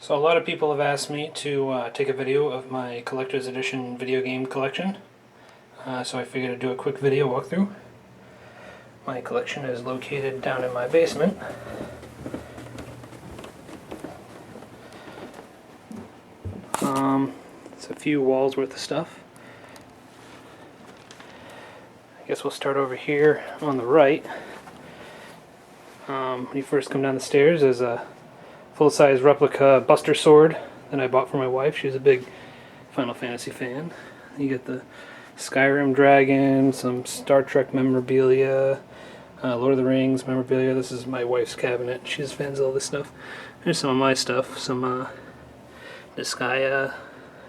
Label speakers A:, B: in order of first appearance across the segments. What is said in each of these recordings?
A: So a lot of people have asked me to take a video of my collector's edition video game collection. So I figured I'd do a quick video walkthrough. My collection is located down in my basement. It's a few walls worth of stuff. I guess we'll start over here on the right. When you first come down the stairs, there's a full-size replica Buster sword that I bought for my wife. She's a big Final Fantasy fan. You get the Skyrim dragon, some Star Trek memorabilia, Lord of the Rings memorabilia. This is my wife's cabinet. She's fans of all this stuff. Here's some of my stuff. Some Niskaya,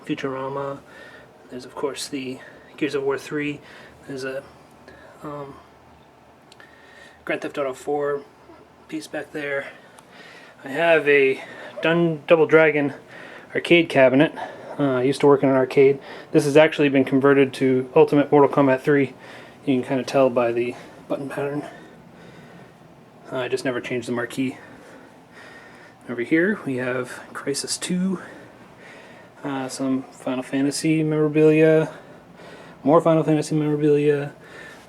A: Futurama. There's of course the Gears of War 3. There's a Grand Theft Auto 4 piece back there. I have a Double Dragon arcade cabinet. I used to work in an arcade. This has actually been converted to Ultimate Mortal Kombat 3. You can kind of tell by the button pattern. I just never changed the marquee. Over here we have Crisis 2, some Final Fantasy memorabilia, more Final Fantasy memorabilia,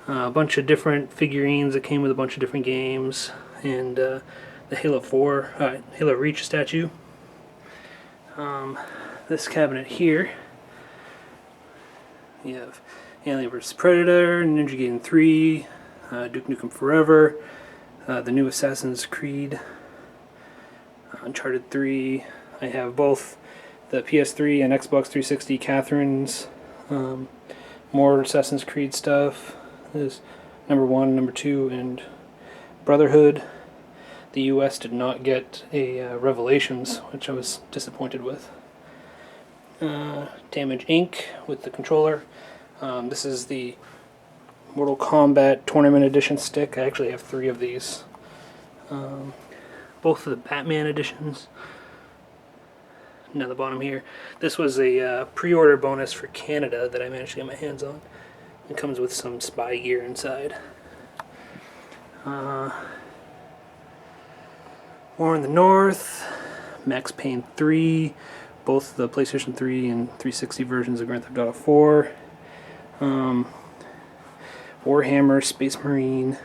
A: a bunch of different figurines that came with a bunch of different games, and the Halo Reach statue. This cabinet here, we have Alien vs. Predator, Ninja Gaiden 3, Duke Nukem Forever, the new Assassin's Creed, Uncharted 3. I have both the PS3 and Xbox 360 Catherines, more Assassin's Creed stuff. There's number 1, number 2, and Brotherhood. The US did not get a Revelations, which I was disappointed with. Damage Inc. with the controller. This is the Mortal Kombat Tournament Edition stick. I actually have 3 of these. Both of the Batman editions. And at the bottom here, this was a pre-order bonus for Canada that I managed to get my hands on. It comes with some spy gear inside. War in the North, Max Payne 3, both the PlayStation 3 and 360 versions of Grand Theft Auto 4, Warhammer, Space Marine,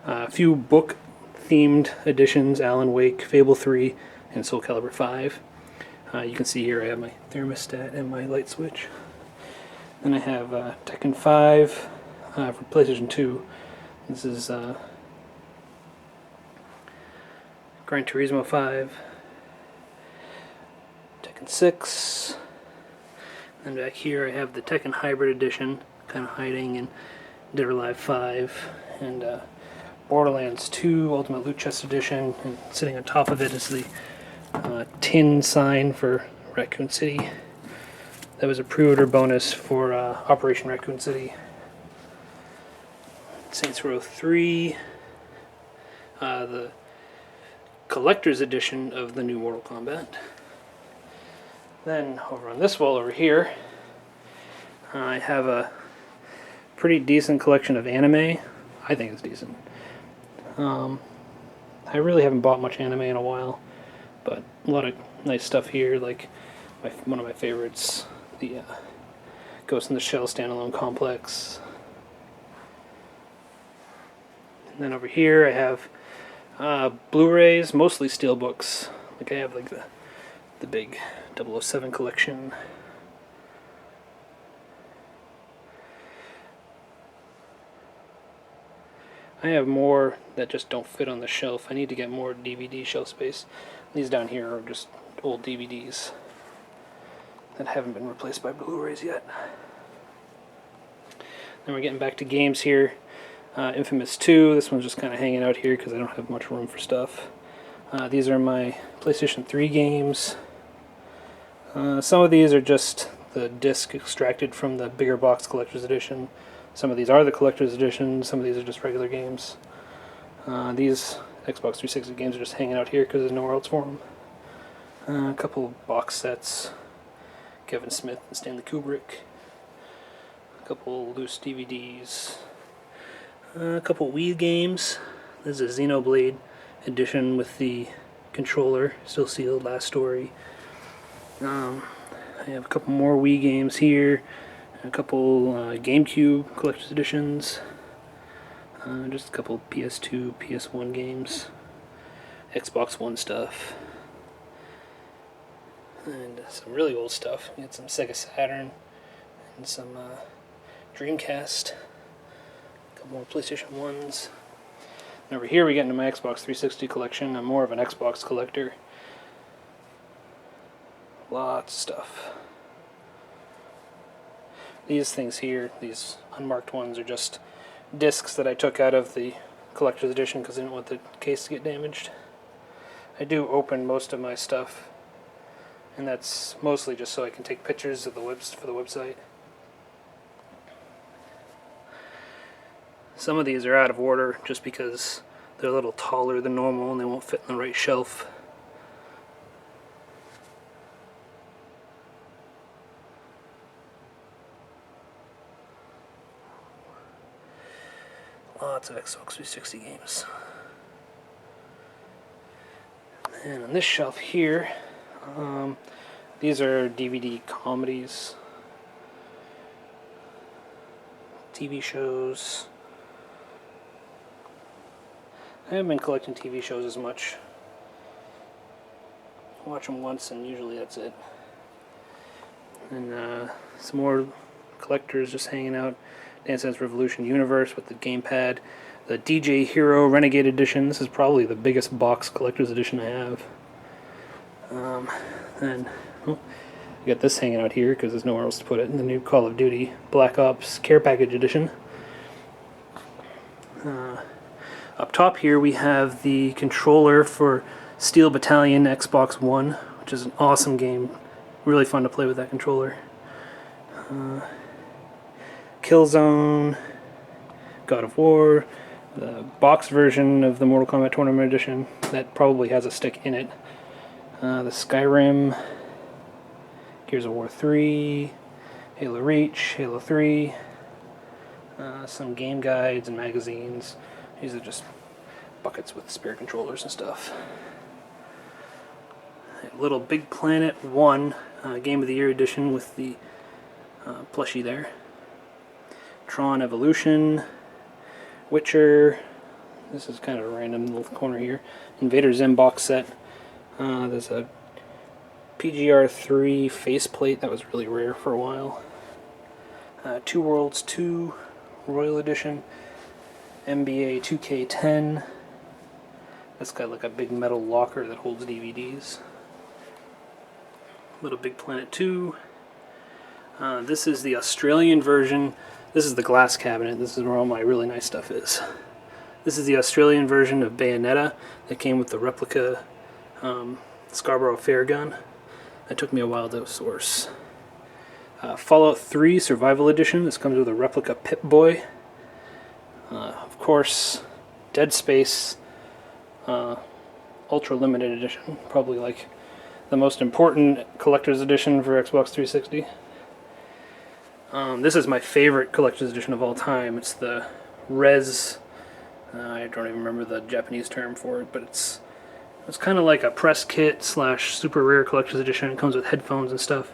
A: a few book-themed editions, Alan Wake, Fable 3, and Soul Calibur 5. You can see here I have my thermostat and my light switch. Then I have Tekken 5 for PlayStation 2. This is Gran Turismo 5, Tekken 6, and back here I have the Tekken Hybrid Edition, kind of hiding in Dead or Alive 5, and Borderlands 2 Ultimate Loot Chest Edition, and sitting on top of it is the tin sign for Raccoon City. That was a pre-order bonus for Operation Raccoon City. Saints Row 3, the collector's edition of the new Mortal Kombat. Then over on this wall over here, I have a pretty decent collection of anime. I think it's decent. I really haven't bought much anime in a while, but a lot of nice stuff here, like one of my favorites, the Ghost in the Shell standalone complex. And then over here I have Blu-rays, mostly steelbooks. Like I have like the big 007 collection. I have more that just don't fit on the shelf. I need to get more DVD shelf space. These down here are just old DVDs that haven't been replaced by Blu-rays yet. Then we're getting back to games here. Infamous 2, this one's just kind of hanging out here because I don't have much room for stuff. These are my PlayStation 3 games. Some of these are just the disc extracted from the bigger box collector's edition. Some of these are the collector's edition, some of these are just regular games. These Xbox 360 games are just hanging out here because there's nowhere else for them. A couple box sets, Kevin Smith and Stanley Kubrick. A couple loose DVDs. A couple Wii games. There's a Xenoblade edition with the controller, still sealed, last story. I have a couple more Wii games here, a couple GameCube collector's editions, just a couple PS2, PS1 games, Xbox One stuff, and some really old stuff. We had some Sega Saturn and some Dreamcast, a couple more PlayStation 1s. And over here we get into my Xbox 360 collection. I'm more of an Xbox collector. Lots of stuff. These things here, these unmarked ones, are just discs that I took out of the collector's edition because I didn't want the case to get damaged. I do open most of my stuff, and that's mostly just so I can take pictures of the for the website. Some of these are out of order just because they're a little taller than normal and they won't fit on the right shelf. Lots of Xbox 360 games. And on this shelf here, these are DVD comedies, TV shows. I haven't been collecting TV shows as much. I watch them once and usually that's it. And some more collectors just hanging out. Dance Dance Revolution Universe with the gamepad. The DJ Hero Renegade Edition. This is probably the biggest box collector's edition I have. And I got this hanging out here because there's nowhere else to put it. The new Call of Duty Black Ops Care Package Edition. Up top here we have the controller for Steel Battalion Xbox One, which is an awesome game. Really fun to play with that controller. Killzone, God of War, the box version of the Mortal Kombat Tournament Edition that probably has a stick in it. The Skyrim, Gears of War 3, Halo Reach, Halo 3, some game guides and magazines. These are just buckets with spare controllers and stuff. Little Big Planet 1 Game of the Year edition with the plushie there. Tron Evolution, Witcher. This is kind of a random little corner here. Invader Zim box set. There's a PGR3 faceplate that was really rare for a while. Two Worlds 2 Royal Edition. NBA 2K10. That's got like a big metal locker that holds DVDs. Little Big Planet 2. This is the Australian version. This is the glass cabinet. This is where all my really nice stuff is. This is the Australian version of Bayonetta that came with the replica Scarborough Fair gun. That took me a while to source. Fallout 3 Survival Edition. This comes with a replica Pip-Boy. Of course, Dead Space Ultra Limited Edition. Probably like the most important collector's edition for Xbox 360. This is my favorite collector's edition of all time. It's the Res. I don't even remember the Japanese term for it, but it's kind of like a press kit / super rare collector's edition. It comes with headphones and stuff.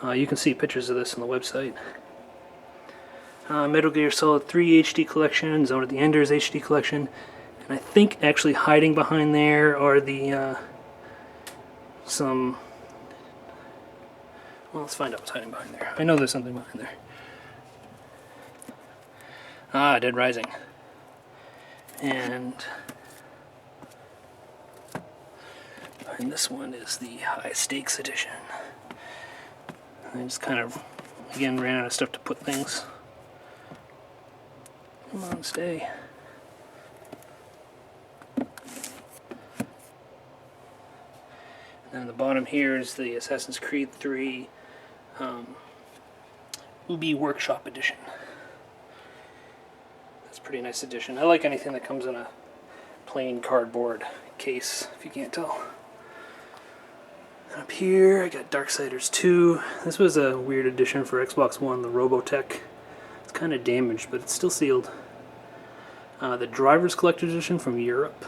A: You can see pictures of this on the website. Metal Gear Solid 3 HD collection, Zone of the Enders HD collection, and I think actually hiding behind there are the some. Well, let's find out what's hiding behind there. I know there's something behind there. Dead Rising. And this one is the High Stakes edition. I just kind of, again, ran out of stuff to put things. Come on, stay. And the bottom here is the Assassin's Creed 3 Ubi Workshop edition. That's a pretty nice edition. I like anything that comes in a plain cardboard case, if you can't tell. And up here I got Darksiders 2. This was a weird edition for Xbox One, the Robotech. It's kind of damaged, but it's still sealed. The Driver's Collector's Edition from Europe.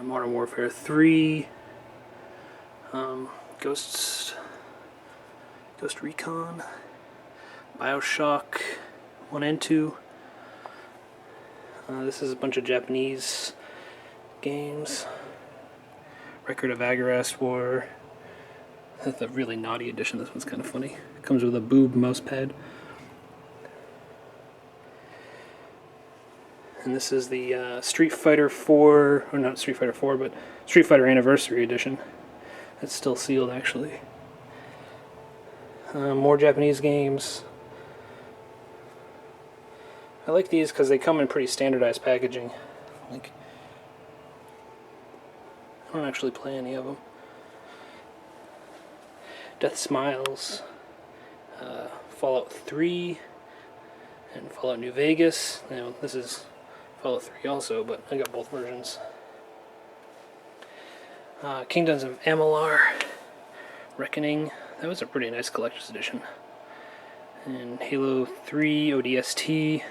A: Modern Warfare 3, Ghost Recon, Bioshock 1 and 2. This is a bunch of Japanese games. Record of Agarest War. That's a really naughty edition. This one's kind of funny. Comes with a boob mouse pad. And this is the Street Fighter 4, or not Street Fighter 4, but Street Fighter Anniversary Edition. It's still sealed, actually. More Japanese games. I like these because they come in pretty standardized packaging. Like, I don't actually play any of them. Death Smiles, Fallout 3, and Fallout New Vegas. Now, this is Fallout 3 also, but I got both versions. Kingdoms of Amalur, Reckoning. That was a pretty nice collector's edition. And Halo 3, ODST,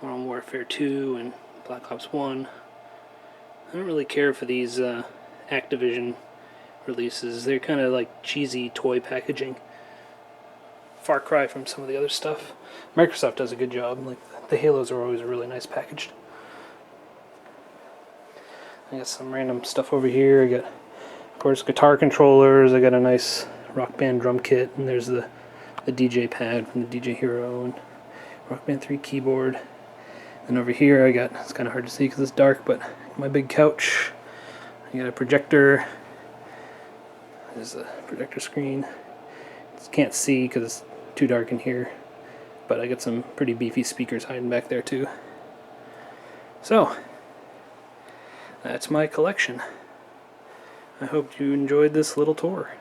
A: Modern Warfare 2, and Black Ops 1. I don't really care for these Activision releases. They're kind of like cheesy toy packaging. Far cry from some of the other stuff. Microsoft does a good job. Like the Halos are always really nice packaged. I got some random stuff over here. I got, of course, guitar controllers. I got a nice Rock Band drum kit, and there's the DJ pad from the DJ Hero and Rock Band 3 keyboard. And over here I got, it's kind of hard to see because it's dark, but my big couch. I got a projector. There's a projector screen. Can't see because it's too dark in here, but I got some pretty beefy speakers hiding back there too. So, that's my collection. I hope you enjoyed this little tour.